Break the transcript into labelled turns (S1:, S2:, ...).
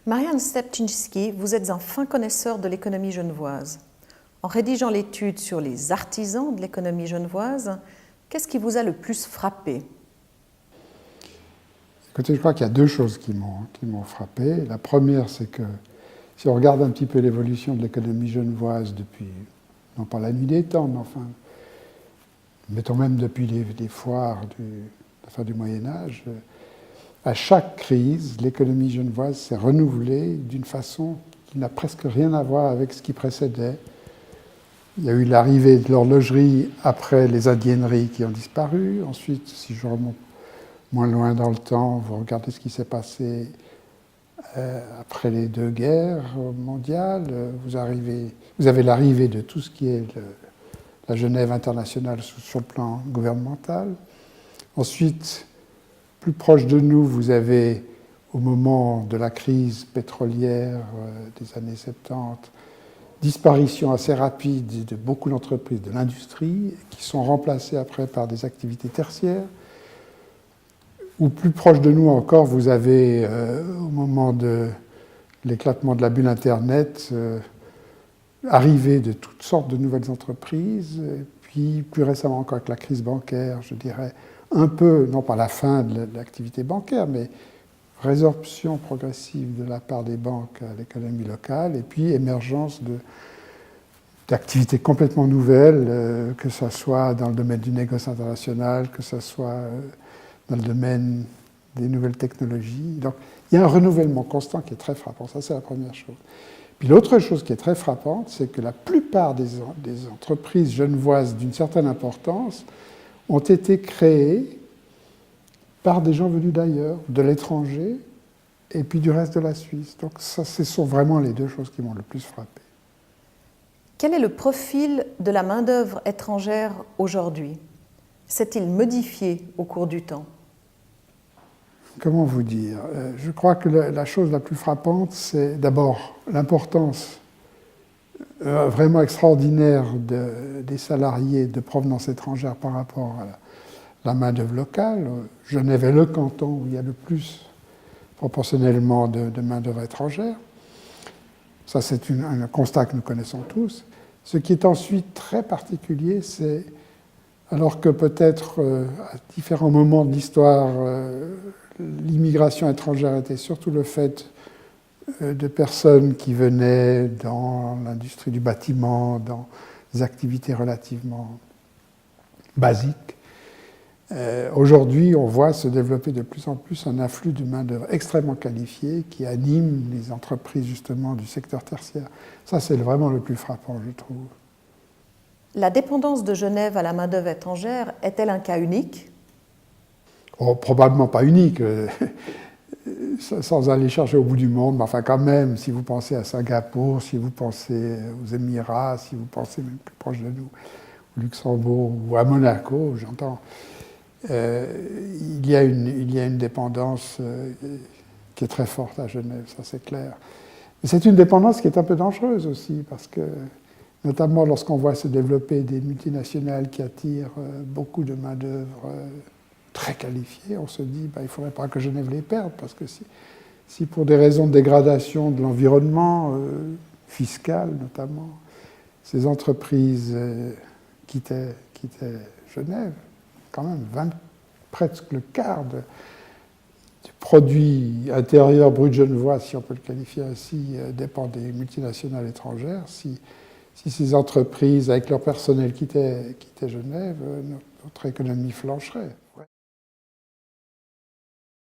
S1: Marian Stepczynski, vous êtes un fin connaisseur de l'économie genevoise. En rédigeant l'étude sur les artisans de l'économie genevoise, qu'est-ce qui vous a le plus frappé?
S2: Écoutez, je crois qu'il y a deux choses qui m'ont frappé. La première, c'est que si on regarde un petit peu l'évolution de l'économie genevoise depuis, non pas la nuit des temps, mais enfin, mettons même depuis les foires de la fin du Moyen-Âge, à chaque crise, l'économie genevoise s'est renouvelée d'une façon qui n'a presque rien à voir avec ce qui précédait. Il y a eu l'arrivée de l'horlogerie après les indienneries qui ont disparu. Ensuite, si je remonte moins loin dans le temps, vous regardez ce qui s'est passé après les deux guerres mondiales. Vous avez l'arrivée de tout ce qui est la Genève internationale sur le plan gouvernemental. Ensuite, plus proche de nous, vous avez, au moment de la crise pétrolière des années 70, disparition assez rapide de beaucoup d'entreprises de l'industrie qui sont remplacées après par des activités tertiaires. Ou plus proche de nous encore, vous avez, au moment de l'éclatement de la bulle Internet, arrivée de toutes sortes de nouvelles entreprises, et puis plus récemment encore avec la crise bancaire, je dirais, un peu, non pas la fin de l'activité bancaire, mais résorption progressive de la part des banques à l'économie locale, et puis émergence d'activités complètement nouvelles, que ce soit dans le domaine du négoce international, que ce soit dans le domaine des nouvelles technologies. Donc, il y a un renouvellement constant qui est très frappant. Ça, c'est la première chose. Puis l'autre chose qui est très frappante, c'est que la plupart des entreprises genevoises d'une certaine importance ont été créées par des gens venus d'ailleurs, de l'étranger, et puis du reste de la Suisse. Donc ça, ce sont vraiment les deux choses qui m'ont le plus frappé.
S1: Quel est le profil de la main-d'œuvre étrangère aujourd'hui? S'est-il modifié au cours du temps?
S2: Comment vous dire? Je crois que la chose la plus frappante, c'est d'abord l'importance vraiment extraordinaire des salariés de provenance étrangère par rapport à la main-d'œuvre locale. Genève est le canton où il y a le plus proportionnellement de main-d'œuvre étrangère. Ça, c'est un constat que nous connaissons tous. Ce qui est ensuite très particulier, c'est alors que peut-être à différents moments de l'histoire, l'immigration étrangère était surtout le fait de personnes qui venaient dans l'industrie du bâtiment, dans des activités relativement basiques. Aujourd'hui, on voit se développer de plus en plus un afflux de main-d'œuvre extrêmement qualifiée qui anime les entreprises justement du secteur tertiaire. Ça, c'est vraiment le plus frappant, je trouve.
S1: La dépendance de Genève à la main-d'œuvre étrangère est-elle un cas unique?
S2: Oh, probablement pas unique, sans aller chercher au bout du monde, mais enfin quand même, si vous pensez à Singapour, si vous pensez aux Émirats, si vous pensez même plus proche de nous, au Luxembourg ou à Monaco, j'entends, il y a une dépendance qui est très forte à Genève, ça c'est clair. Mais c'est une dépendance qui est un peu dangereuse aussi, parce que notamment lorsqu'on voit se développer des multinationales qui attirent beaucoup de main-d'œuvre très qualifiée, on se dit il ne faudrait pas que Genève les perde, parce que si pour des raisons de dégradation de l'environnement, fiscal notamment, ces entreprises quittaient Genève, quand même presque le quart du produit intérieur brut genevois, si on peut le qualifier ainsi, dépend des multinationales étrangères. Si ces entreprises, avec leur personnel, quittaient Genève, notre économie flancherait. Ouais.